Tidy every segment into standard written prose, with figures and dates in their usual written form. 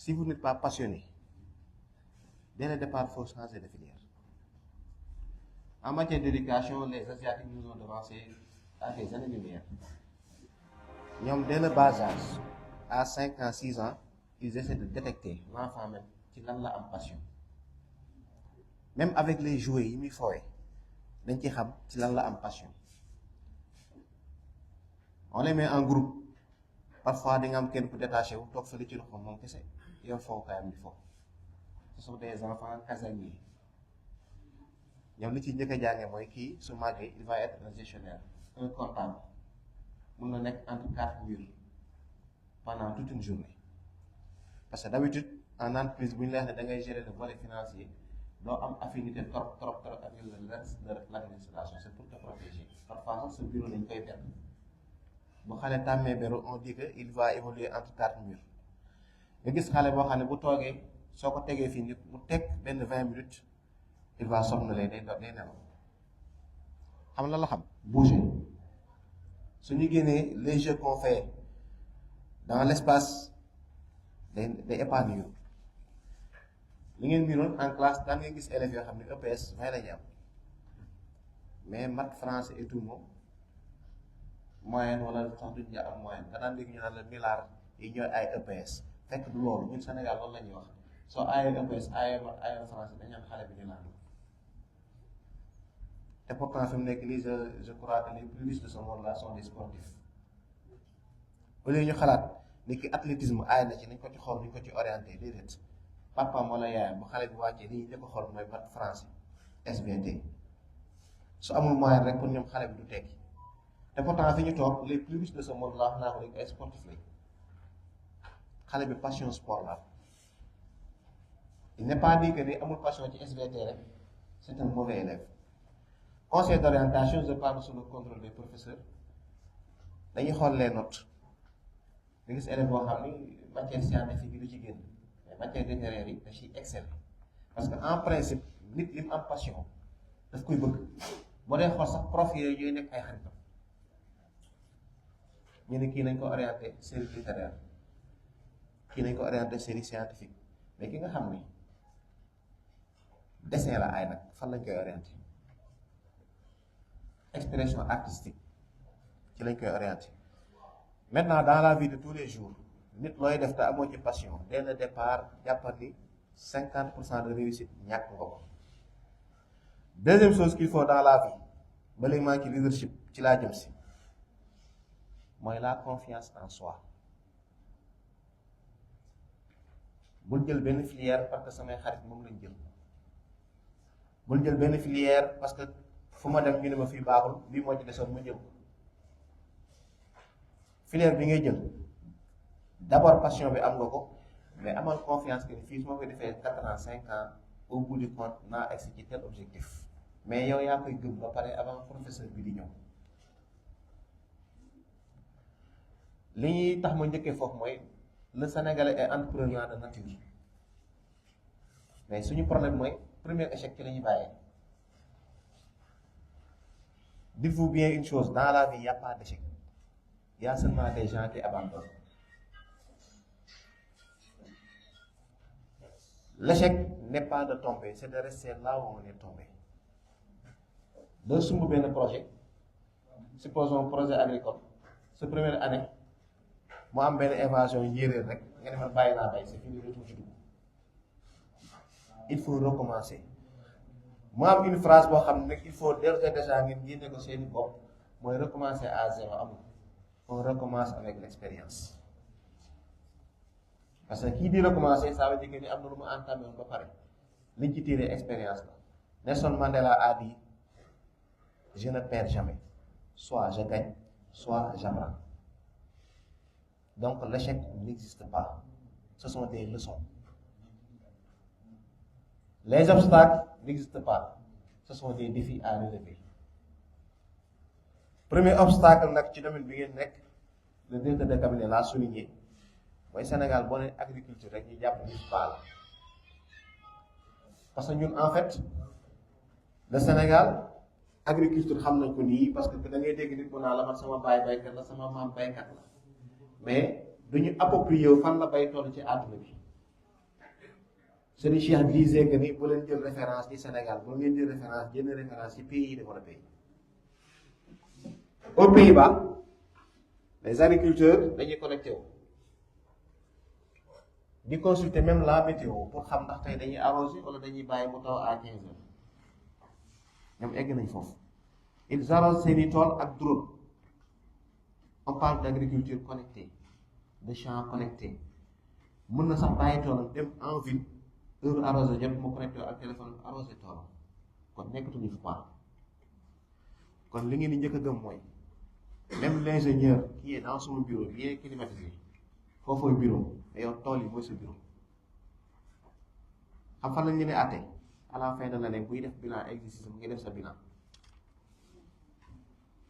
si vous n'êtes pas passionné, dès le départ, il faut changer de filière. En matière d'éducation, les Asiatiques nous ont devancé à des années-lumière. Dès le bas âge, à 5 ans, 6 ans, ils essaient de détecter l'enfant même qui a la passion. Même avec les jouets, ils font dañ ci xam ci lan la am passion. On les met en groupe. Parfois, di nga am kenn ku détaché wu toog fële ci loxo moom kese yow foofu kaayam di foofu. Ce sont des enfants casaniers. ñoom li ci njëkk a jàngee mooy kii su màggee il va être un gestionnaire, un comptable. Mun na nekk entre 4 murs pendant toute une journée. Parce que d'habitude en entreprise bu ñu lay wax ne da ngay gérer le volet financier doo am affinité trop avec le reste de l'administration. C'est pour te protéger. Parfois sax sa bureau lañ koy perdre. bu xale tàmmee beru on dit que il va évoluer entre 4 murs. nga gis xale boo xam ne bu toogee soo ko tegee fii nit mu teg benn 20 minutes il va somnoler day nelaw. xam la xam bouger. su ñu génnee les jeux qu'on fait dans l'espace day épanouir. li ngeen miinoon en classe daan ngeen gis élèves yoo xam ne EPS 20 la ñu am mais maths français et tout moom moyenne wala sax duñ ñu am moyenne nga daan dégg ñu naan la milliard yi ñooy ay EPS fekk du loolu ñun Sénégal loolu la ñuy wax soo aayee EPS aayee français dañu am xale bi ñu naan te pourtant fi mu nekk nii je crois que les plus riches de ce monde là sont des sportifs au lieu ñu xalaat ni ki athlétisme aay na ci nañ ko ci xool ñu ko ci orienté déedéet papa moo la yaayam bu xale bi wàccee li ñu njëkk a xool mooy maths français SVT su amul moyen rek pour ñoom xale bi du tekki. te pourtant fi ñu toog les plus riches de ce monde là wax naa ko léegi ay sportif lañ xale bi passion sport la il n'est pas dit que ni amul passion ci SVT rek c'est un mauvais élève. Conseil d'orientation je parle sous le contrôle des professeurs dañuy xool les notes nga gis élève boo xam ni matière scientifique bi du ci génn mais matière littéraire yi da ciy excellent parce que en principe nit li mu am passion daf koy bëgg boo dee xool sax prof yooyu ñooy nekk ay xaritam. ñu ne kii nañ ko orienté série littéraire kii nañ ko orienté série scientifique mais ki nga xam ni dessin la ay nag fan lañ koy orienté expression artistique ci lañ koy orienté. Maintenant dans la vie de tous les jours nit looy def te amoo ci passion dès le départ jàppal ni 50% de réussite ñàkk nga ko. Deuxième chose qu'il faut dans la vie ba léegi maa ngi ci leadership ci laa jëm si. mooy la confiance en soi. bul jël benn filière parce que samay xarit moom lañ jël. bul jël benn filière parce que fu ma dem ñu ne ma fii baaxul bii moo ci desoon ma jël. filière bi ngay jël d'abord passion bi am nga ko mais amal confiance que fii su ma ko defee 4 ans 5 ans au bout du compte naa egsi ci tel objectif mais yow yaa koy gëm ba pare avant professeur bi di ñëw. li ñuy tax ma njëkkee foofu mooy le Sénégalais est entrepreneur de nature mais suñu problème mooy premier échec ci la ñuy bàyyee. Dites-vous bien une chose dans la vie il y a pas d'échec il y a seulement des gens qui abandonnent. L'échec n'est pas de tomber c'est de rester là où on est tombé. doo sumb benn projet supposons projet agricole sa première année. mu am benn évasion njéeréer rek nga ne man bàyyi naa bay c'est fini dootuma ci dugg il faut recommencer mu am une phrase boo xam ne nag il faut déjà ngeen génne ko seeni bopp mooy recommencer à zéro amul on recommence avec l'expérience parce que kii di recommencer ça veut dire que ni am na lu mu entamé woon ba pare liñ ci tiré expérience la. Nelson Mandela a dit je ne perds jamais soit je gagne soit j'apprends. Donc l'échec n'existe pas. Ce sont des leçons. Les obstacles n'existent pas. Ce sont des défis à relever. Premier obstacle nag ci domaine bi ngeen nekk le directeur de cabinet l'a souligné mooy Sénégal boo nee agriculture rek ñu jàpp ni pas la parce que ñun en fait le Sénégal agriculture xam nañ ko nii parce que da ngay dégg nit ku naa la man sama baay baykat la sama maam baykat la. mais duñu approprié wu fan la bay toll ci àdduna bi Serigne Cheikh disait que ni bu leen jël référence ci Sénégal bu ngeen jël référence jël référence ci pays yi développés aux Pays-Bas les agriculteurs dañuy connecté wu di consulter même la météo pour xam ndax tey dañuy arroser wala dañuy bàyyi mu taw à 15 heures ñoom egg nañ foofu ils arrosent seeni tool ak drone. On parle d'agriculture connectée de champs connectés mën na sax bàyyi toolam dem en ville heure arrosé jot mu connecté ak téléphone arrosé toolam kon nekkatuñu fi quoi kon li ngeen di njëkk a gëm mooy même l'ingénieur qui est dans son bureau bien climatisé foofooy bureau mais yow tool yi mooy sa bureau xam fan lañ leen di àtte à la fin de l'année buy def bilan exercice mu ngi def sa bilan.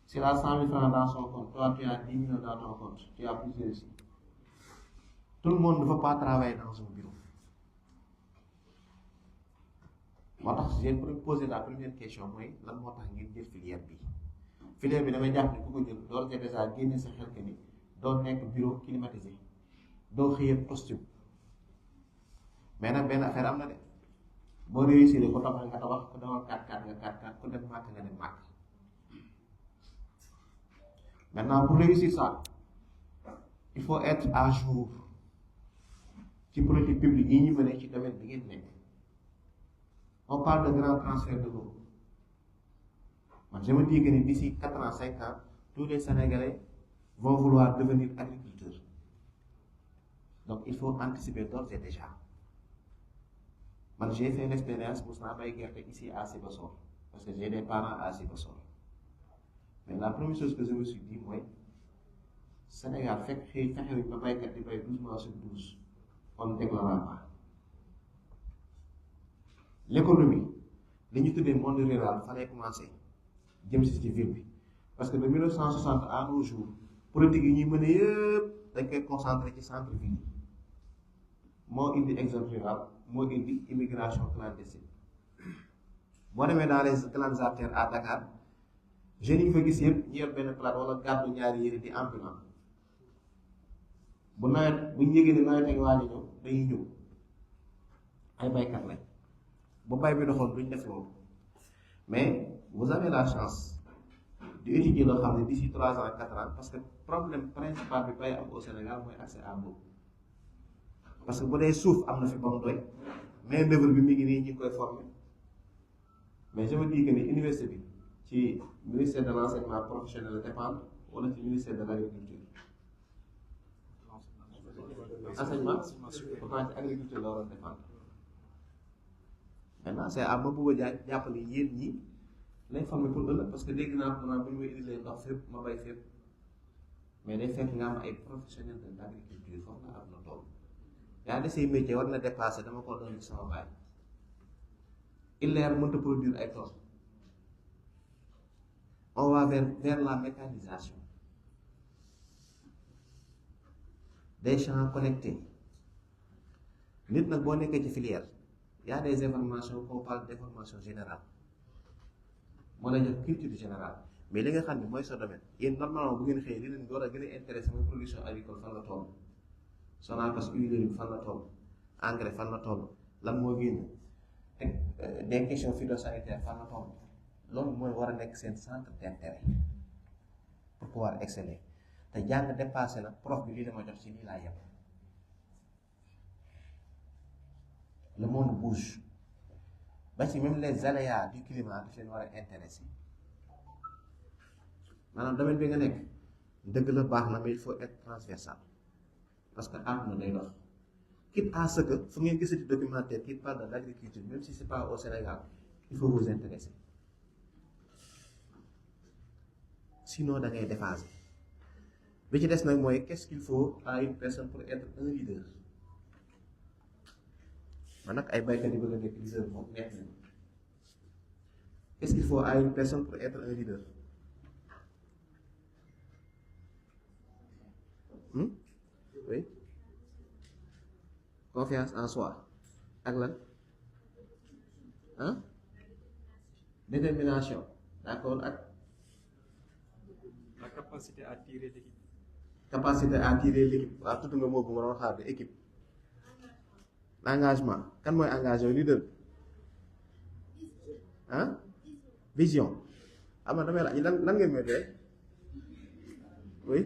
S'il a 100 000 francs dans son compte, toi tu as 10 millions dans ton compte, tu as plus réussi. Tout le monde ne veut pas travailler dans son bureau. Moi, j'ai posé la première question, moi, lan moo tax ngeen jël filière bi. Filière bi damay jàpp ne ku ko jël doon nga déjà génne sa xel que ni doo nekk bureau climatisé doo xëyee costume. Mais nag benn affaire am na de boo réussir ko tabax nga tabax ku demal 4-4 nga 4-4 ku dem màkk nga dem màkk. Maintenant, pour réussir ça, il faut être à jour ci politique publique yi ñu mënee ci domaine bi ngeen nekk. On parle de grand transfert de l'eau. Je me dis que d'ici 4 ans, 5 ans, tous les Sénégalais vont vouloir devenir agriculteurs. Donc, il faut anticiper d'ores et déjà. Moi, j'ai fait une expérience pour Snabaï ici à Sibassor, parce que j'ai des parents à Sibassor. Mais la première chose que je me suis dit, moi, Sénégal fait que papa est 12 mois sur 12. On ne déclare pas. L'économie, l'unité du monde rural, il fallait commencer. J'aime cette ville. Parce que de 1960 à nos jours, politique yi mëne yëpp dañ koy concentré ci centre-ville. Moo indi exode rural, moo indi immigration clandestine. Boo demee dans les grandes artères à Dakar, jeunes yi fa gis yëpp ñu yor benn plate wala gàddu ñaari yére di ambulant. Bu nawet bu ñu yëgee ne nawet a ngi waaj a ñëw dañuy ñëw ay baykat lañ bu bay bi doxoon duñ def loolu mais vous avez la chance di étudier loo xam ne d'ici 3 ans 4 ans parce que problème principal bi bay am au Sénégal mooy accès à l'eau parce que bu dee suuf am na fi ba mu doy main d'œuvre bi mi ngi nii ñu ngi koy former mais je me dis que ni université bi ci ministère de l'enseignement professionnel dépendre wala ci ministère de l'agriculture. Enseignement pourtant ci agriculture la waroon dépendre. Maintenant c'est à Mabouba jàpp ni yéen ñi lay former pour ëllëg parce que dégg naa ko naan bu ñu may indilee ndox fépp ma bay fépp mais day fekk nga am ay professionnels de l'agriculture foofu nga am na tool yaa de say métier war na dépasser dama ko doon ci sama baay il leer mënta produire ay tool on va vers la mécanisation des champs connectés nit nag boo nekkee ci filière y a des informations qu'on parle d'information générale moo lay jox culture générale mais li nga xam ne mooy sa domaine yéen normalement bu ngeen xëyee li leen door a gën a intéressé mooy production agricole fan la toll Sonacos huilerie bi fan la toll engrais fan la toll lan moo génn des questions phytosanitaires fan la toll loolu mooy war a nekk seen centre d'intérêt pour pouvoir exceller te jàng dépassé na prof bi lii dama jox ci lii laa yem. Le monde bouge ba ci même les aléas du climat daf leen war a intéressé maanaam domaine bi nga nekk dëgg la baax na mais il faut être transversal parce que àdduna day dox quitte à ce que fu ngeen gisati documentaire qui parle de l'agriculture même si c'est pas au Sénégal il faut vous intéresser sinon da ngay dépasser bi ci des nag mooy qu'est-ce qu'il faut à une personne pour être un leader. Man nag ay baykat yi bëgg a nekk leader moom neex na qu'est-ce qu'il faut à une personne pour être un leader oui confiance en soi ak lan détermination d'accord ak la capacité à tirer l'équipe. Capacité à tirer l'équipe waaw tudd nga moo bu ma doon xaar de équipe l'engagement kan mooy engagé leader ah vision am na damay laaj lan ngeen may doy oui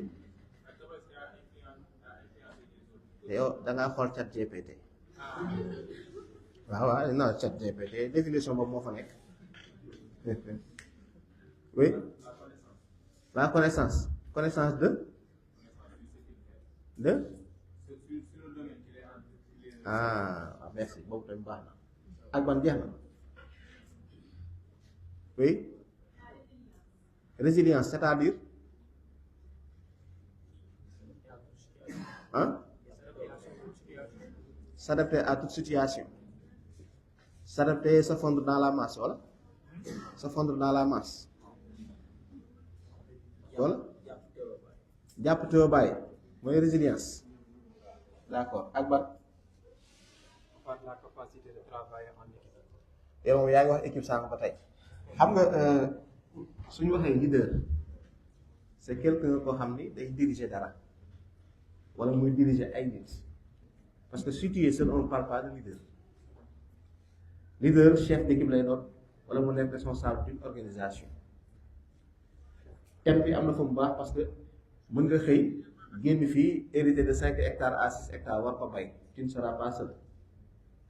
yow da ngaa xool chat GPT waaw non chat GPT définition boobu moo fa nekk oui la connaissance de merci boobu tamit baax na ak ban jeex na oui résilience c'est-à-dire s'adapter à toute situation s'adapter se fondre dans la masse wala se fondre dans la masse wala jàpp te bàyyi mooy résilience d'accord ak ban par la capacité de travailler en équipe. yow moom yaa ngi wax équipe sànq ba tey xam nga suñu waxee leader c'est quelqu'un koo xam ni day diriger dara wala muy diriger ay nit parce que si tu es seul on ne parle pas de leader chef d'équipe lay doon wala mu nekk responsable d'une organisation thème bi am na fa mu baax parce que mën nga xëy génn fii hérité de 5 hectares à 6 hectares war ko bay tu ne seras pas seul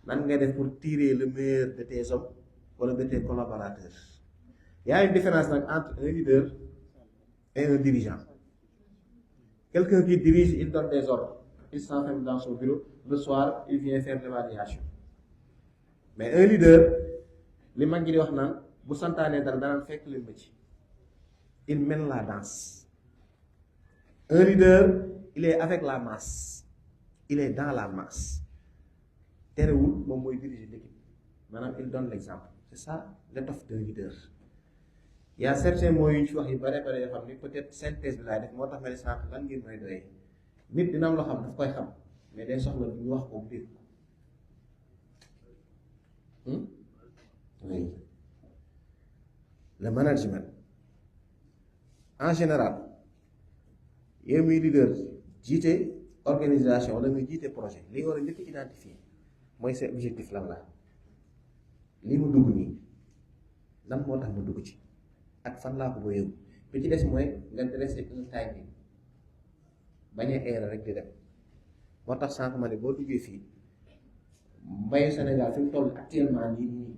nan ngay def pour tirer le meilleur de tes hommes wala de tes collaborateurs y a une différence nag entre un leader et un dirigeant quelqu'un qui dirige il donne des ordres il s'enferme dans son bureau le soir il vient faire l'évaluation mais un leader li mag ñi di wax naan bu santaanee dara danaan fekk leen ma ci il mène la danse un leader il est avec la masse il est dans la masse terewul moom mooy diriger l'équipe maanaam il donne l'exemple c'est ça l'étoffe d'un leader il y a certains mots yu ñu fi wax yu bare bare yoo xam ni peut-être synthèse bi laay def moo tax ma ne sànq lan ngeen may doyee nit dina am loo xam daf koy xam mais day soxla ñu wax ko biir oui le management en général yow muy leader jiite organisation wala nga jiite projet li nga war a njëkk identifier mooy seen objectif lan la li mu dugg nii lan moo tax mu dugg ci ak fan laa ko ba yóbbu bi ci des mooy nga dressé un timing bañ a erreur rek di dem moo tax sànq ma ne boo duggee fii mbayu Sénégal fi mu toll actuellement nii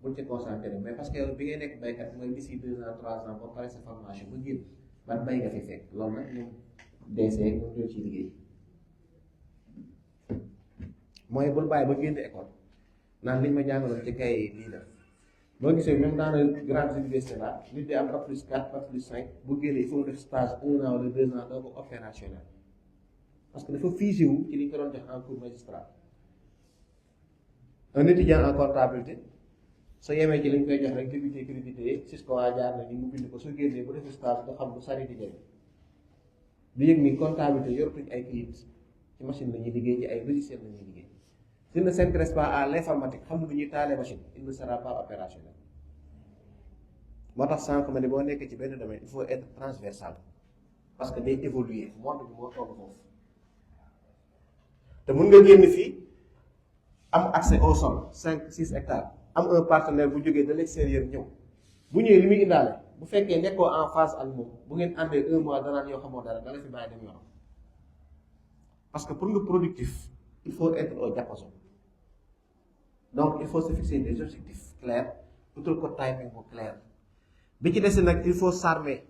bul ci concentré mais parce que yow bi ngay nekk baykat mooy d'ici 2 ans 3 ans boo paree sa formation ba génn ban bay nga fi fekk loolu nag ñoom DC ñoom ñoo ciy liggéey mooy bul bàyyi ba génn école naan liñ ma jàngaloon ci kay lii la boo gisee même dans les grandes universités là nit di am bac plus 4 bac plus 5 bu génnee il faut def stage 1 an wala 2 ans doo ko opérationnel parce que dafa figé wu ci li ñu ko doon jox en cours magistral un étudiant en comptabilité soo yemee ci li ñu koy jox rek débuté crédité Cisco waa jaar na ni mu bind ko soo génnee bu defee stage nga xam lu sari di jëriñ du yëg ni comptabilité yoratuñ ay kayit ci machine la ñuy liggéey ci ay logiciel la ñuy liggéey s'il ne s'intéresse pas à l'informatique xam lu ñuy taalee machine il ne sera pas opérationnel moo tax sànq ma ne boo nekkee ci benn domaine il faut être transversal parce que day évoluer monde bi moo toll foofu te mun nga génn fii am accès au sol 5-6 hectares am un partenaire bu jógee de l'extérieur ñëw bu ñëwee li muy indaale bu fekkee nekkoo en face ak moom bu ngeen àndee 1 mois danaan yoo xamoo dara dala fi bàyyi dem yoonam parce que pour nga productif il faut être au diapason donc il faut se fixer des objectifs clairs utal ko timing bu clair bi ci des nag il faut s'armer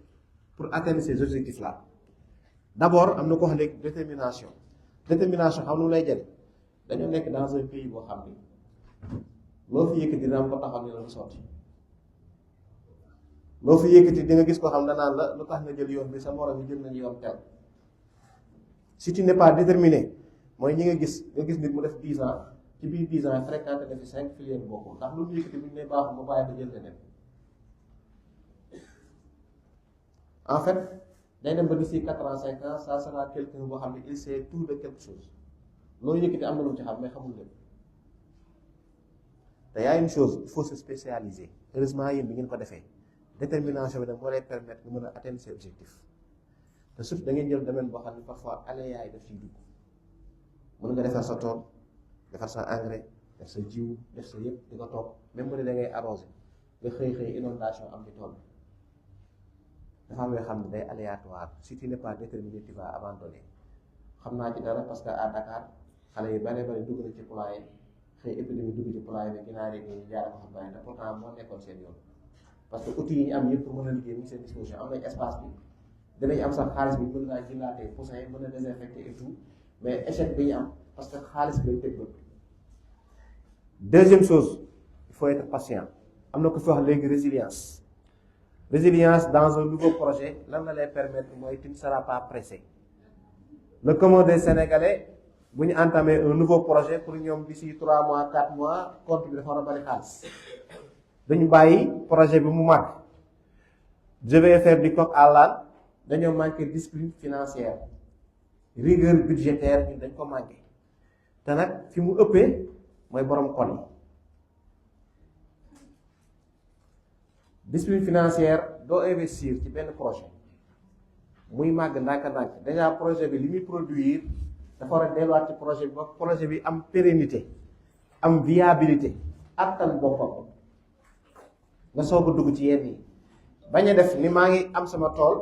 pour atteindre ces objectifs là d'abord am na ko wax léegi détermination xam lu lay jël dañoo nekk dans un pays boo xam ni loo fi yëkkati dina am ko taxaw ni la lu sotti loo fi yëkkati di nga gis ko xam danaan la lu tax nga jël yoon bi sa morom yi jël nañu yoon tel si tu n'es pas déterminé mooy ñi nga gis nit mu def 10 ans ci biir 10 ans fréquenté na fi 5 filières bokkul ndax lu mu yëkkati bu ñu ne baaxul ba bàyyi ko jël leneen en fait day dem ba d'ici 4 ans 5 ans ça sera quelqu'un boo xam ne il sait tout de quelque chose loolu yëkkati am na lu mu ci xam mais xamul lépp te y a une chose il faut se spécialiser heureusement yéen bi ngeen ko defee détermination bi nag moo lay permettre nga mën a atteindre ses objectifs te surtout da ngeen jël domaine boo xam ne parfois aléas yi daf ciy dugg mën nga defar sa tool defar sa engrais def sa jiw def sa yëpp di ko toog même bu dee da ngay arrosé nga xëy inondation am di tool dafa am yoo xam ne day aléatoire si tu n'es pas déterminé tu vas abandonner xam naa ci dara parce que à Dakar xale yu bare dugg na ci poulailler xëy épidémie dugg ci poulailler bi ginaar yi ñu jaay ko xam bari te pourtant moo nekkoon seen yoon parce que outils yi ñu am yëpp pour mën a liggéey mu seen disposition am nañ espace bi dinañ am sax xaalis bi mën naa jëlaatee poussin yi mën a désinfecter et tout mais échec bi ñu am parce que xaalis bi lañ teg bët. Deuxième chose il faut être patient am na ko fi wax léegi résilience dans un nouveau projet lan la lay permettre mooy tu ne seras pas pressé le commun des Sénégalais bu ñu entamer un nouveau projet pour ñoom d'ici 3 mois 4 mois compte bi dafa war a bari xaalis dañu bàyyi projet bi mu màgg je vais faire du coq à l'âne dañoo manqué discipline financière rigueur budgétaire ñun dañ ko manqué te nag fi mu ëppee mooy borom kon yi discipline financière doo investir ci benn projet muy màgg ndànk-ndànk déjà projet bi li muy produire dafa war a delluwaat ci projet bi ba projet bi am pérennité am viabilité attan boppam nga soog a dugg ci yenn yi bañ a def ni maa ngi am sama tool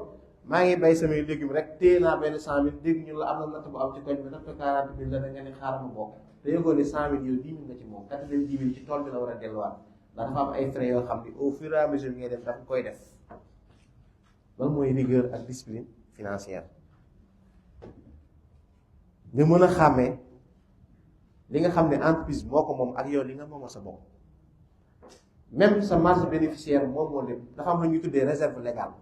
maa ngi bay samay légumes rek téye naa benn 100 000 dégg ñu la am na natt bu am ci koñ bi natt 40 000 la da nga ne xaaral ma bokk te yëgoo ne 100 000 yow 10 000 nga ci moom 90 000 ci tool bi la war a delluwaat ndax dafa am ay frais yoo xam ni au fur et à mesure ngay def dafa koy def loolu mooy rigueur ak discipline financière nga mën a xàmmee li nga xam ne entreprise moo ko moom ak yow li nga moomal sa bopp même sa marge bénéficiaire moom moo lépp dafa am lu ñuy tuddee réserve légale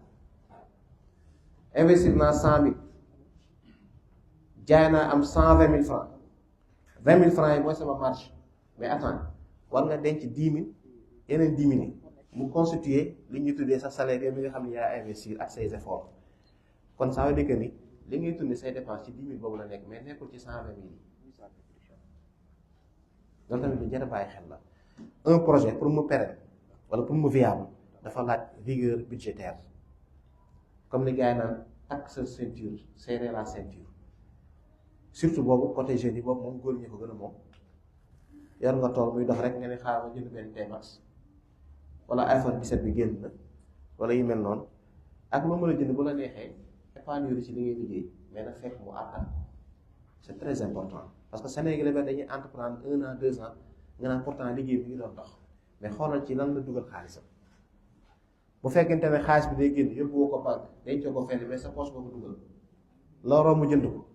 investir naa 100 000 jaay naa am 120 000 francs 20 000 francs yi mooy sama marge mais attends war nga denc 10 000 yeneen 10 000 yi mu constituer li ñuy tuddee sa salaire yow mi nga xam ne yaa investir ak say efforts kon ça veut dire que ni li ngay tuddee say dépenses ci 10 000 boobu la nekk mais nekkul ci 120 000 yi loolu tamit lu jar a bàyyi xel la un projet pour mu pérenne wala pour mu viable dafa laaj rigueur budgétaire comme li gars yi naan takk sa ceinture serrer la ceinture surtout boobu côté jeunes yi boobu moom góor ñi ko gën a moom yor nga tool muy dox rek nga ne xaaral ma jënd benn T-Max wala iPhone 17 bi génn na wala yu mel noonu ak loo mën a jënd bu la neexee épargne ci li ngay liggéey mais nag fekk mu àttan c'est très important parce que Sénégalais ba dañuy entreprendre 1 an 2 ans nga naan pourtant liggéey bi ngi doon dox mais xoolal ci lan la dugal xaalisam bu fekkente ne xaalis bi day génn yóbbuwoo ko banque day jox ko fenn mais sa poche boo ko dugal looloo mu jënd ko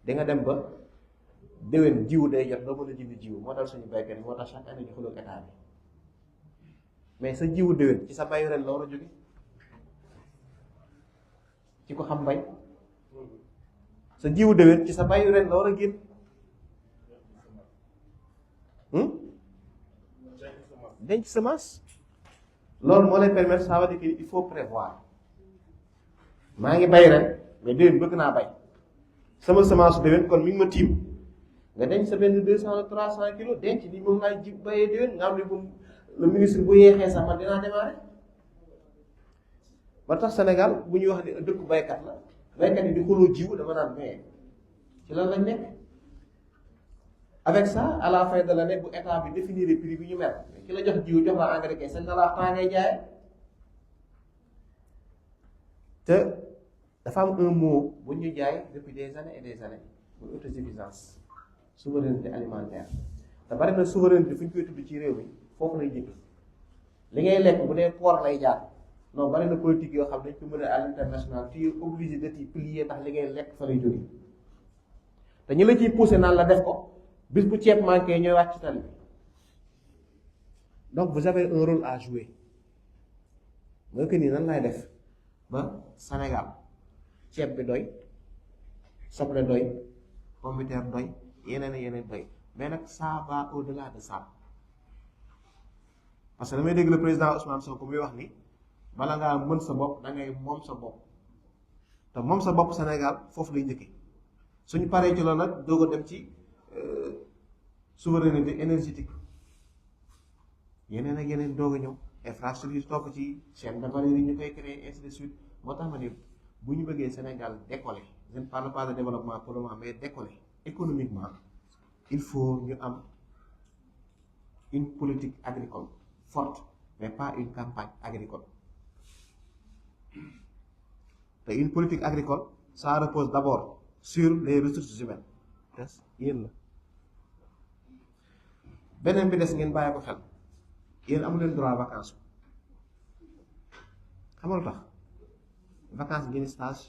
di nga dem ba déwén jiwu day jot doo mën a jënd jiwu moo dal suñu baykat moo tax chaque année ñu xuloo état bi mais sa jiwu déwén ci sa bayu ren la war a jóge ci ko xam mbay sa jiwu déwén ci sa bayu ren la war a génn denc semence loolu moo lay permettre ça veut dire que il faut prévoir maa ngi bay ren mais déwén bëgg naa bay sama semence déwén kon mi ngi ma tiim nga denc sa benn 200 ou 300 kilos denc ni moom laay ji bayee déwén nga xam ne moom le ministre bu yeexee sax man dinaa démarrer ba tax Sénégal bu ñuy wax ne dëkku baykat la baykat yi di xuloo jiw dama naan mais ci lan lañ nekk avec ça à la fin de l'année bu état bi définir prix bi ñu mel ki la jox jiw jox la engrais kay seen la temps ngay jaay te dafa am un mot bu ñu jaay depuis des années et des années muy autosuffisance souveraineté alimentaire te bari na souveraineté fu ñu koy tudd ci réew mi foofu lay jëkk li ngay lekk bu dee port lay jaar non bari na politique yoo xam ne dañ ko mën a à l'international tu es obligé de t'y plier ndax li ngay lekk fa lay jóge te ñu la ciy poussé naan la def ko bis bu ceeb manqué ñooy wàcc ci tali bi donc vous avez un rôle à jouer mooy que nii nan laay def ba Sénégal ceeb bi doy soble doy pomme de terre doy yeneen doy mais nag ça va au-delà de ça parce que damay dégg le président Ousmane Sonko muy wax ni bala ngaa mën sa bopp da ngay moom sa bopp te moom sa bopp Sénégal foofu lay njëkkee suñu paree ci loolu nag doog a dem ci souveraineté énergétique yeneen ak yeneen doog a ñëw infrastructure topp ci chaîne de valeur yi ñu koy créer ainsi de suite moo tax ma ne bu ñu bëggee Sénégal décoller je ne parle pas de développement pour le moment mais décoller économiquement il faut ñu am une politique agricole forte mais pas une campagne agricole te une politique agricole ça repose d'abord sur les ressources humaines des yéen la beneen bi des ngeen bàyyi ko xel yéen amu leen droit vacances xamal tax vacances ngeen stage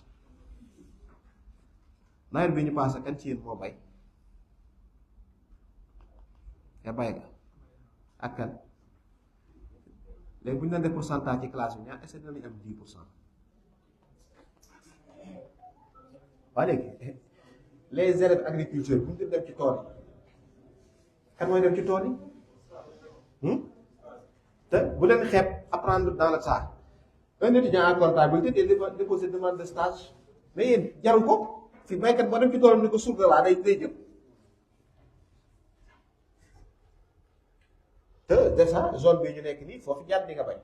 nawet bi ñu passé kan ci yéen moo bay ya bay nga ak kan léegi bu ñu doon def pourcentage ci classe bi ñaar est-ce que dinañ am 10%. waa léegi les élèves agriculteurs bu ñu dem ci tool yi kan mooy dem ci tool yi te bu leen xeeb apprendre dans le tas un étudiant en comptabilité day déposer demande de stage mais yéen jaru ko fi baykat boo dem ci toolam ni ko surga laa day jëm te déjà zone bi ñu nekk nii foofu jàpp di nga bay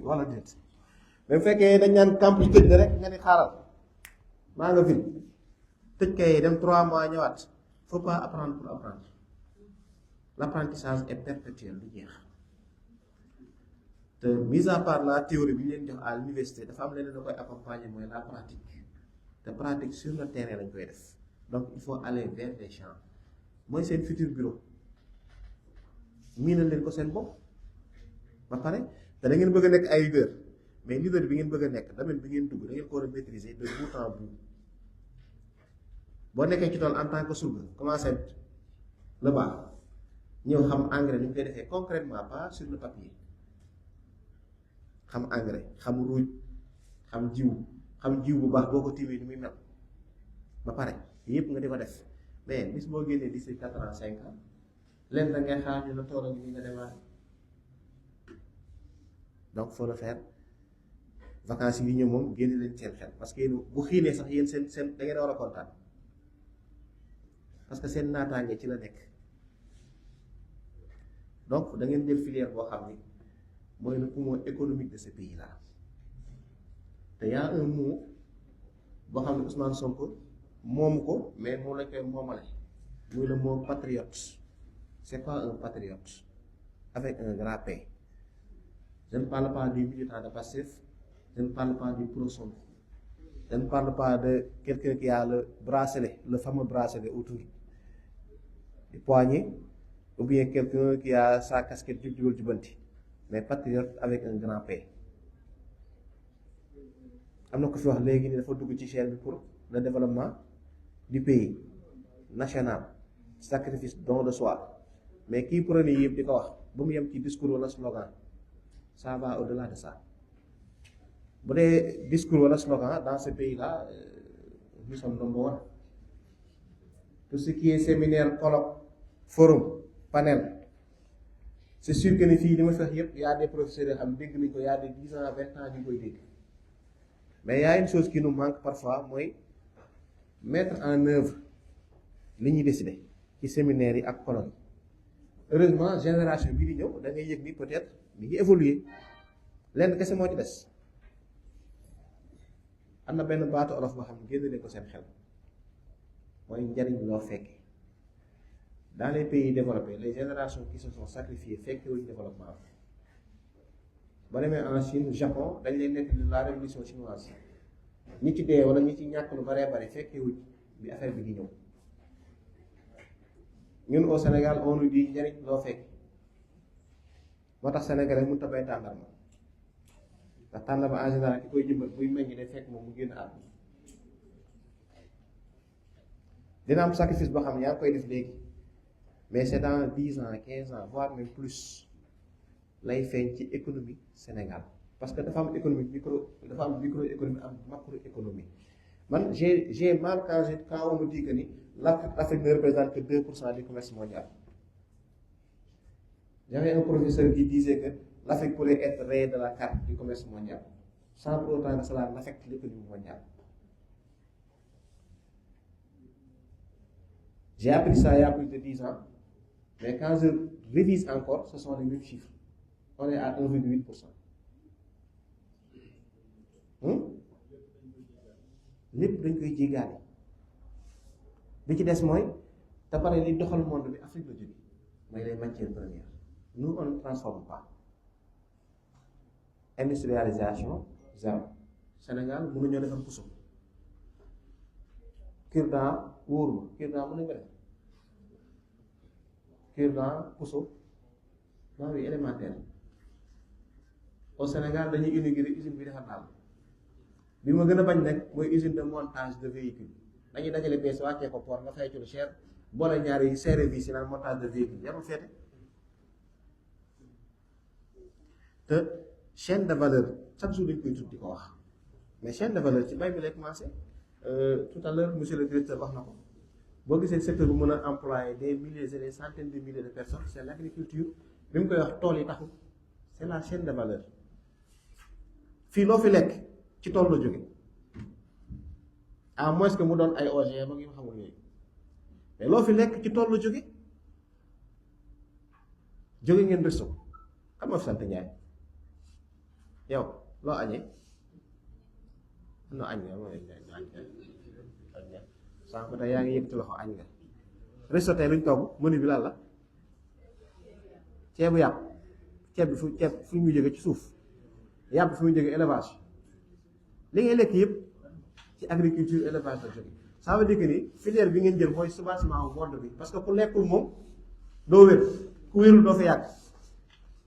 wala déet mais bu fekkee dañ naan campus tëj na rek nga ni xaaral maa nga ville tëj kay dem 3 mois ñëwaat faut pas apprendre pour apprendre l'apprentissage est perpétuel du jeex te mise à part la théorie bi ñu leen jox à l'université dafa am leneen da koy accompagner mooy la pratique te pratique sur le terrain lañ koy def donc il faut aller vers les champs mooy seen futur bureau miinal leen ko seen bopp ba pare te da ngeen bëgg a nekk ay leader mais leader bi ngeen bëgg a nekk domaine bi ngeen dugg da ngeen ko war a maîtriser de bout en bout boo nekkee ci tool en tant que surga commencé le baax ñëw xam engrais ni ñu koy defee concrètement pas sur le papier xam engrais xam ruuj xam jiw bu baax boo ko tiimee ni muy mel ba pare yëpp nga di ko def mais bis boo génnee d'ici 4 ans 5 ans leen da ngay xaar ñu la tool ni nga démarré donc faut le faire vacances yi ñëw moom génne leen seen xel parce que bu xiinee sax yéen seen da ngeen war a kontaan parce que seen naataange ci la nekk donc da ngeen jël filière boo xam ni mooy le poumon économique de ce pays là te y a un mot boo xam ne Ousmane Sonko moomu ko mais moom lañ koy moomale muy le mot patriote c'est pas un patriote avec un grand P je ne parle pas du militant de Pastef je ne parle pas du pro-Sonko je ne parle pas de quelqu'un qui a le bracelet le fameux bracelet autour du poignet ou bien quelqu'un qui a sa casquette jub jubanti mais patriote avec un grand P am na ko fi wax léegi ni dafa dugg ci chaîne bi pour le développement du pays national sacrifice don de soi mais kii prôné yëpp di ko wax ba mu yem ci discours wala slogan ça va au-delà de ça bu dee discours wala slogan dans ce pays là nous sommes number one tout ce qui est séminaire colloque forum panel c'est sûr que ni fii li ma fi wax yëpp y a des professeurs yoo xam dégg nañ ko y a des 10 ans 20 ans ñu koy dégg mais y a une chose qui nous manque parfois mooy mettre en œuvre li ñuy décider ci séminaire yi ak colloque yi heureusement génération bii di ñëw da ngay yëg ni peut-être mi ngi évoluer lenn kese moo ci des am na benn baatu olof boo xam ne génn leen ko seen xel mooy njariñ loo fekkee dans les pays développés les générations qui se sont sacrifiées fekkee wuñu développement ba demee en Chine Japon dañ leen nekk la révolution chinoise ñi ci dee wala ñi ci ñàkk lu baree bari fekkee wuñ bi affaire bi di ñëw ñun au Sénégal on nous dit njariñ loo fekk moo tax Sénégalais mënut a bay tàndarma ndax tàndarma en général ki koy jëmbat buy meññ day fekk moom mu génn àdduna dina am sacrifice boo xam ne yaa ngi koy def léegi mais c'est dans 10 ans 15 ans voire même plus lay feeñ ci économie Sénégal parce que dafa am économie microéconomie am macroéconomie man j'ai mal quand on me dit que ni l'Afrique ne représente que 2% du commerce mondial. J'avais un professeur qui disait que l'Afrique pourrait être rayée de la carte du commerce mondial sans pour autant que cela n'affecte l'économie mondiale. J'ai appris ça il y a plus de 10 ans, mais quand je révise encore, ce sont les mêmes chiffres. On est à 1,8%. lépp dañ koy jéggaane bi ci des mooy te pare li doxal monde bi Afrique la jóge mooy les matières premières nous on ne transforme pas. Industrialisation zéro Sénégal mënuñoo defar puso cure-dent wóor ma cure-dent mën nañ ko def cure-dent puso maa ngi élémentaire au Sénégal dañuy inaugurer usine bi defar daal bi ma gën a bañ nag mooy usine de montage de véhicule dañuy dajale pièce wàccee ko port nga fay ci lu cher boole ñaari serré bi si naan montage de véhicule jarul feete te chaîne de valeur chaque jour dañ koy tudd di ko wax mais chaîne de valeur ci bay bi lay commencé tout à l'heure monsieur le directeur wax na ko boo gisee secteur bu mën a employer des milliers et des centaines de milliers de personnes c'est l'agriculture bi mu koy wax tool yi taxul c'est la chaîne de valeur fii loo fi lekk ci tool la jóge à moins que mu doon ay OGM ak yu xamul yooyu mais loo fi lekk ci tool la jóge ngeen resto xam nga fi sant Njaay yow loo añee no añ nga mooy añ sànq tey yaa ngi yëkkati loxo añ nga resto tey luñ togg menu bi lan la ceebu yàpp ceeb bi fu muy jóge ci suuf yàpp fu muy jóge élevage li ngay lekk yëpp ci agriculture élevage la jóge ça veut dire que ni filière bi ngeen jël mooy soubassement monde bi parce que ku lekkul moom doo wér ku wérul doo fa yàgg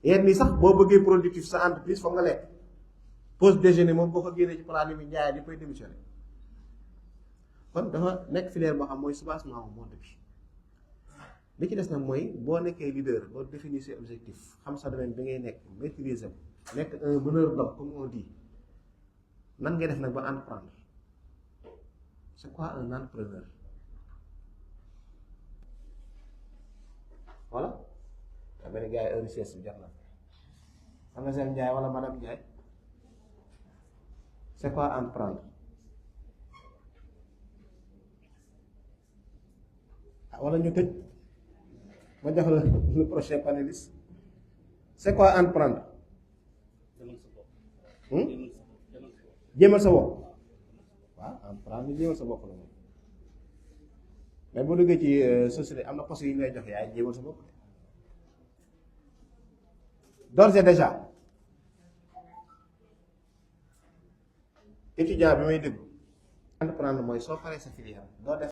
yéen nii sax boo bëggee productif sa entreprise foog nga lekk pause déjeuner moom boo ko génnee ci plat mi njaay di koy démissionné kon dafa nekk filière boo xam mooy soubassement monde bi li ci des nag mooy boo nekkee leader boo définir ses objectifs xam sa domaine bi ngay nekk maîtriser ko nekk un meneur d'hommes comme on dit nan ngay def nag ba entreprendre c'est quoi un entrepreneur voilà daa mel ni gars yi heure sieste bi jot na xam nga seen Ndiaye wala madame Ndiaye c'est quoi entreprendre wala ñu tëj ma jox la le prochain panéliste c'est quoi entreprendre jéemal sa bopp waaw entreprendre jéemal sa bopp la moom mais boo duggee ci société am na poste yu ñu lay jox yaay jéemal sa bopp d'ores et déjà étudiant bi may déglu entreprendre mooy soo paree sa filière doo def